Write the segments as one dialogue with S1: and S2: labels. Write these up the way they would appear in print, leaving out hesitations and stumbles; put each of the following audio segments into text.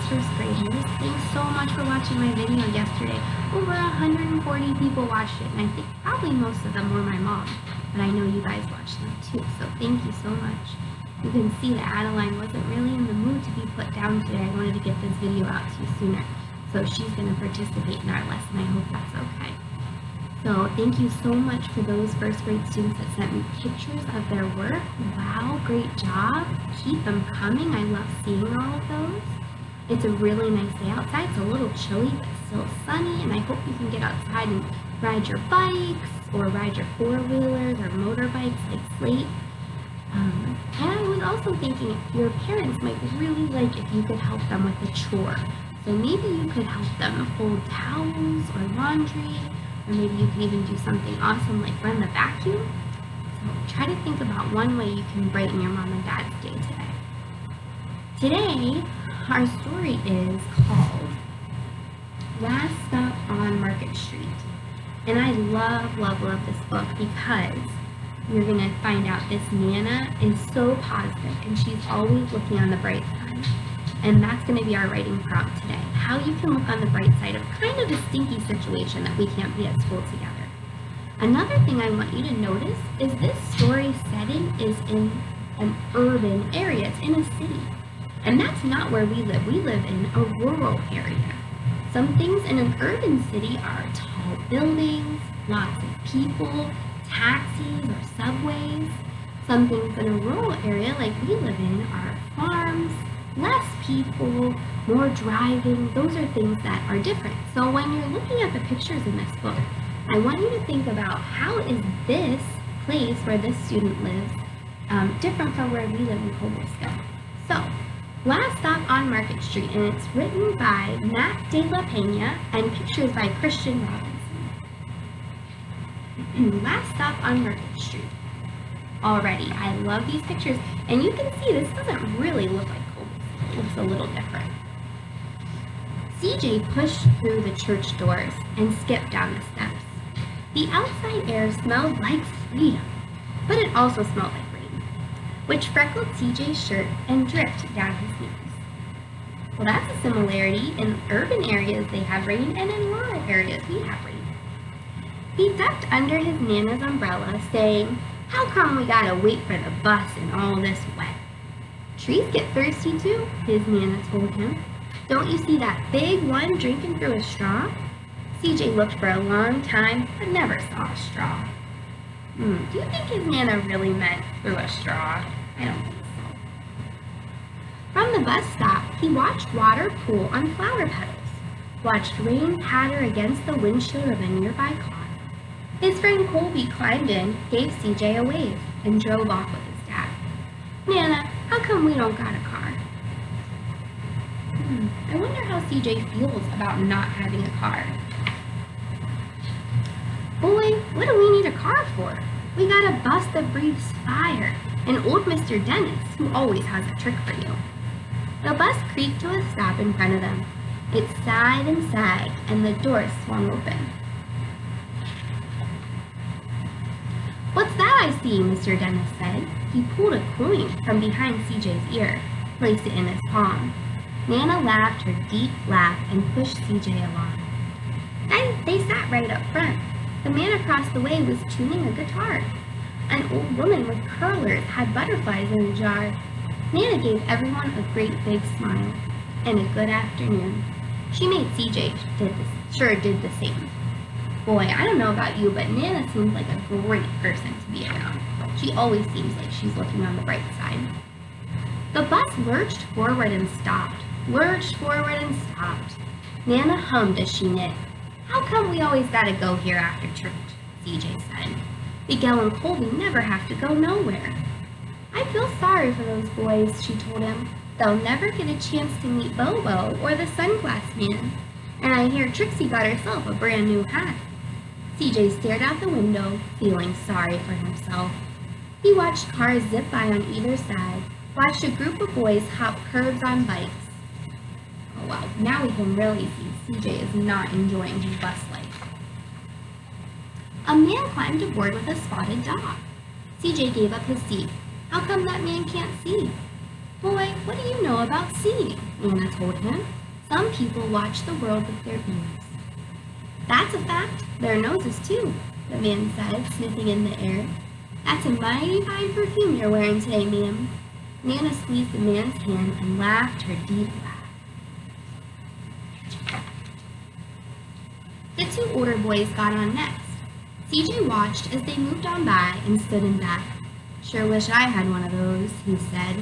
S1: first graders. Thanks so much for watching my video yesterday. Over 140 people watched it, and I think probably most of them were my mom, but I know you guys watched them too, so thank you so much. You can see that Adeline wasn't really in the mood to be put down today. I wanted to get this video out to you sooner, so she's going to participate in our lesson. I hope that's okay. So thank you so much for those first grade students that sent me pictures of their work. Wow, great job. Keep them coming. I love seeing all of those. It's a really nice day outside. It's a little chilly, but still sunny, and I hope you can get outside and ride your bikes or ride your four-wheelers or motorbikes like Slate. And I was also thinking your parents might really like if you could help them with a chore. So maybe you could help them fold towels or laundry, or maybe you can even do something awesome like run the vacuum. So try to think about one way you can brighten your mom and dad's day today. Today, our story is called Last Stop on Market Street. And I love, love, love this book because you're going to find out this Nana is so positive and she's always looking on the bright side. And that's going to be our writing prompt today. How you can look on the bright side of kind of a stinky situation that we can't be at school together. Another thing I want you to notice is this story setting is in an urban area. It's in a city. And that's not where we live. We live in a rural area. Some things in an urban city are tall buildings, lots of people, taxis or subways. Some things in a rural area like we live in are farms, less people, more driving. Those are things that are different. So when you're looking at the pictures in this book, I want you to think about how is this place where this student lives different from where we live in Cobleskill. So, Last Stop on Market Street, and it's written by Matt De La Pena and pictures by Christian Robinson. Last Stop on Market Street. Already, I love these pictures, and you can see this doesn't really look like Cobleskill. It looks a little different. CJ pushed through the church doors and skipped down the steps. The outside air smelled like freedom, but it also smelled like rain, which freckled CJ's shirt and dripped down his knees. Well, that's a similarity. In urban areas they have rain, and in rural areas we have rain. He ducked under his Nana's umbrella, saying, "How come we gotta wait for the bus in all this wet?" "Trees get thirsty too," his Nana told him. "Don't you see that big one drinking through a straw?" CJ looked for a long time, but never saw a straw. Do you think his Nana really meant through a straw? I don't think so. From the bus stop, he watched water pool on flower petals, watched rain patter against the windshield of a nearby car. His friend Colby climbed in, gave CJ a wave, and drove off with his dad. "Nana, how come we don't got a car?" I wonder how CJ feels about not having a car. "Boy, what do we need a car for? We got a bus that breathes fire, and old Mr. Dennis, who always has a trick for you." The bus creaked to a stop in front of them. It sighed and sagged, and the door swung open. "What's that I see?" Mr. Dennis said. He pulled a coin from behind CJ's ear, placed it in his palm. Nana laughed her deep laugh and pushed CJ along. They sat right up front. The man across the way was tuning a guitar. An old woman with curlers had butterflies in a jar. Nana gave everyone a great big smile and a good afternoon. She made CJ sure did the same. Boy, I don't know about you, but Nana seems like a great person to be around. She always seems like she's looking on the bright side. The bus lurched forward and stopped, lurched forward and stopped. Nana hummed as she knit. "How come we always gotta go here after church?" CJ said. "Miguel and Colby never have to go nowhere." "I feel sorry for those boys," she told him. "They'll never get a chance to meet Bobo or the sunglass man. And I hear Trixie got herself a brand new hat." CJ stared out the window, feeling sorry for himself. He watched cars zip by on either side, watched a group of boys hop curbs on bikes. Oh wow, now we can really see CJ is not enjoying his bus life. A man climbed aboard with a spotted dog. CJ gave up his seat. "How come that man can't see?" Boy, what do you know about seeing? Nana told him. Some people watch the world with their beams. That's a fact. Their noses, too, the man said, sniffing in the air. That's a mighty fine perfume you're wearing today, ma'am. Nana squeezed the man's hand and laughed her deep laugh. The two older boys got on next. CJ watched as they moved on by and stood in back. Sure wish I had one of those, he said.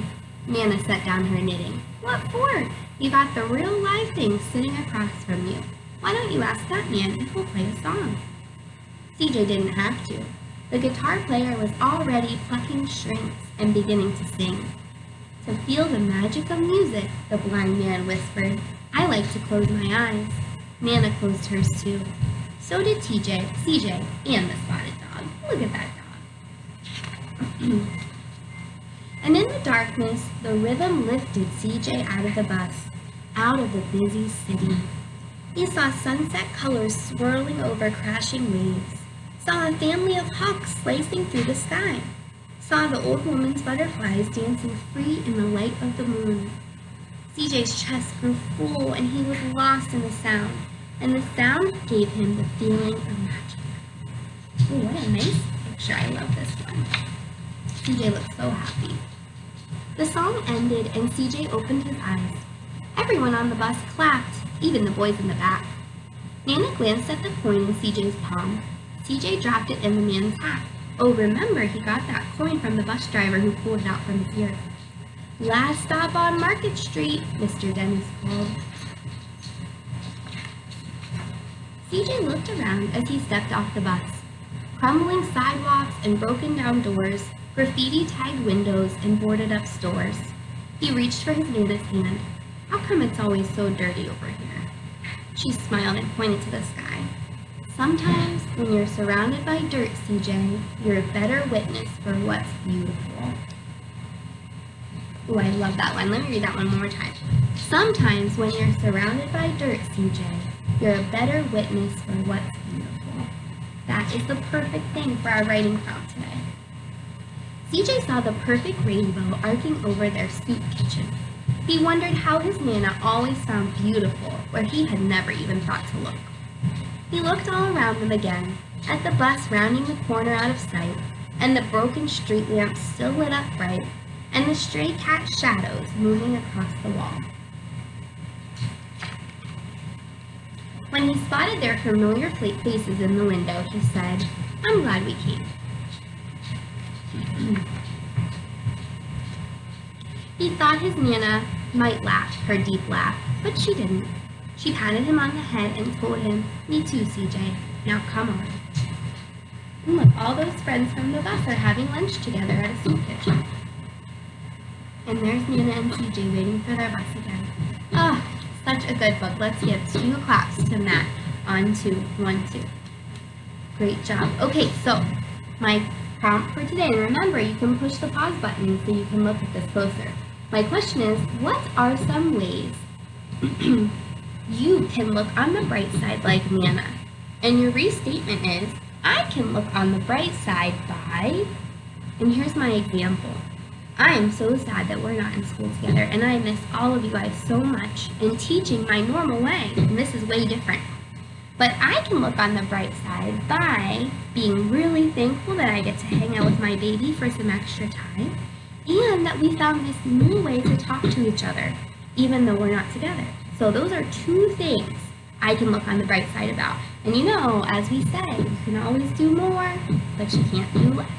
S1: Nana set down her knitting. What for? You got the real live thing sitting across from you. Why don't you ask that man if he'll play a song? CJ didn't have to. The guitar player was already plucking strings and beginning to sing. To feel the magic of music, the blind man whispered. I like to close my eyes. Nana closed hers too. So did CJ, and the spotted dog. Look at that dog. And in the darkness, the rhythm lifted CJ out of the bus, out of the busy city. He saw sunset colors swirling over crashing waves, saw a family of hawks slicing through the sky, saw the old woman's butterflies dancing free in the light of the moon. CJ's chest grew full and he was lost in the sound, and the sound gave him the feeling of magic. Oh, what a nice picture. I love this one. CJ looked so happy. The song ended and CJ opened his eyes. Everyone on the bus clapped, even the boys in the back. Nana glanced at the coin in CJ's palm. CJ dropped it in the man's hat. Oh, remember, he got that coin from the bus driver who pulled it out from his ear. Last stop on Market Street, Mr. Dennis called. CJ looked around as he stepped off the bus. Crumbling sidewalks and broken down doors, graffiti-tagged windows and boarded-up stores. He reached for his Nana's hand. How come it's always so dirty over here? She smiled and pointed to the sky. Sometimes, when you're surrounded by dirt, CJ, you're a better witness for what's beautiful. Oh, I love that one. Let me read that one more time. Sometimes, when you're surrounded by dirt, CJ, you're a better witness for what's beautiful. That is the perfect thing for our writing prompt today. CJ saw the perfect rainbow arcing over their soup kitchen. He wondered how his Nana always found beautiful where he had never even thought to look. He looked all around him again, at the bus rounding the corner out of sight, and the broken street lamps still lit up bright, and the stray cat shadows moving across the wall. When he spotted their familiar faces in the window, he said, I'm glad we came. He thought his Nana might laugh her deep laugh, but she didn't. She patted him on the head and told him, Me too, CJ. Now come on. And look, all those friends from the bus are having lunch together at a soup kitchen. And there's Nana and CJ waiting for their bus again. Ah, such a good book. Let's give 2 claps to Matt. On 2, 1, 2. Great job. Okay, so my prompt for today, and remember, you can push the pause button so you can look at this closer. My question is, what are some ways you can look on the bright side like Nana? And your restatement is, I can look on the bright side by, and here's my example. I am so sad that we're not in school together, and I miss all of you guys so much in teaching my normal way, and this is way different. But I can look on the bright side by being really thankful that I get to hang out with my baby for some extra time, and that we found this new way to talk to each other, even though we're not together. So those are 2 things I can look on the bright side about. And you know, as we say, you can always do more, but you can't do less.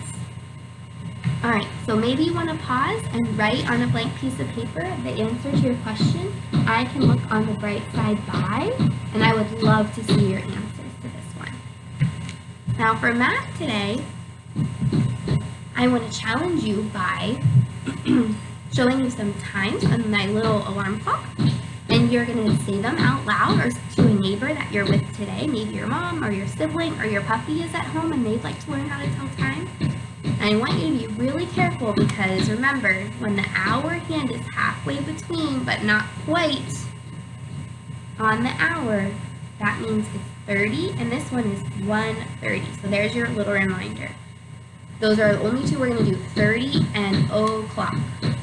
S1: Alright, so maybe you want to pause and write on a blank piece of paper the answer to your question. I can look on the bright side by, and I would love to see your answers to this one. Now for math today, I want to challenge you by showing you some times on my little alarm clock, and you're going to say them out loud or to a neighbor that you're with today, maybe your mom or your sibling or your puppy is at home and they'd like to learn how to tell time. And I want you to be really careful because remember, when the hour hand is halfway between but not quite on the hour, that means it's 30 and this one is 1:30. So there's your little reminder. Those are the only 2 we're going to do, 30 and o'clock.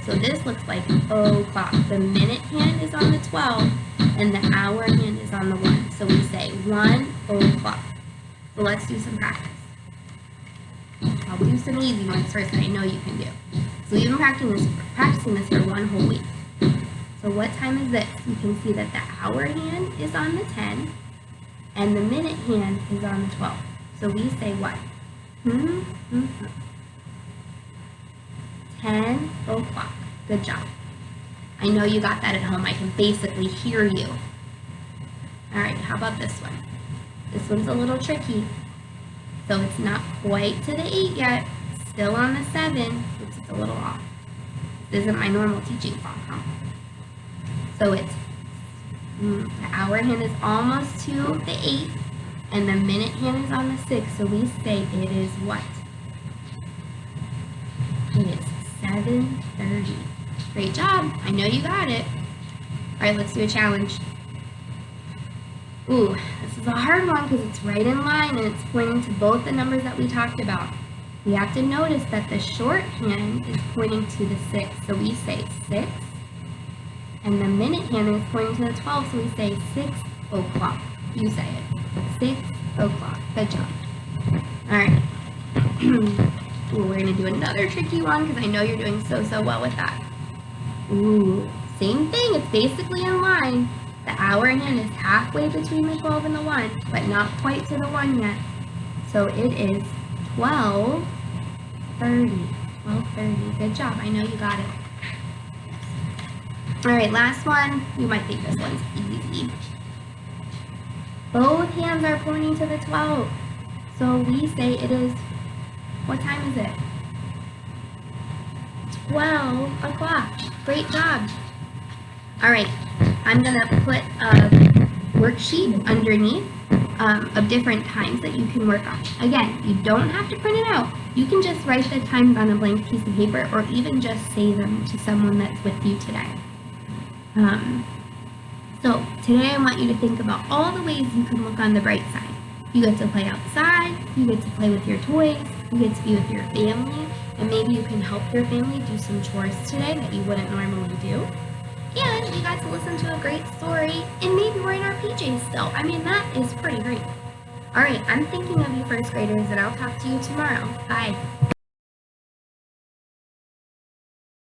S1: So this looks like o'clock. The minute hand is on the 12 and the hour hand is on the 1. So we say 1 o'clock. So let's do some practice. I'll do some easy ones first that I know you can do. So we've been practicing this for 1 whole week. So what time is this? You can see that the hour hand is on the 10 and the minute hand is on the 12. So we say what? 10 o'clock. Good job. I know you got that at home. I can basically hear you. All right, how about this one? This one's a little tricky. So it's not quite to the 8 yet. Still on the 7. Oops, it's a little off. This isn't my normal teaching font, huh? So it's the hour hand is almost to the 8, and the minute hand is on the 6. So we say it is what? It is 7:30. Great job. I know you got it. All right, let's do a challenge. Ooh, this is a hard one because it's right in line and it's pointing to both the numbers that we talked about. We have to notice that the shorthand is pointing to the 6, so we say 6. And the minute hand is pointing to the 12, so we say 6 o'clock. You say it. 6 o'clock. Good job. All right. Ooh, we're going to do another tricky one because I know you're doing so well with that. Ooh, same thing. It's basically in line. The hour hand is halfway between the 12 and the 1, but not quite to the 1 yet. So it is 12:30. 12:30. Good job. I know you got it. All right, last one. You might think this one's easy. Both hands are pointing to the 12. So we say it is, what time is it? 12 o'clock. Great job. All right, I'm gonna put a worksheet underneath of different times that you can work on. Again, you don't have to print it out. You can just write the times on a blank piece of paper or even just say them to someone that's with you today. So today I want you to think about all the ways you can look on the bright side. You get to play outside, you get to play with your toys, you get to be with your family, and maybe you can help your family do some chores today that you wouldn't normally do. And you got to listen to a great story, and maybe we're in our PJs still. I mean, that is pretty great. All right, I'm thinking of you first graders, and I'll talk to you tomorrow. Bye.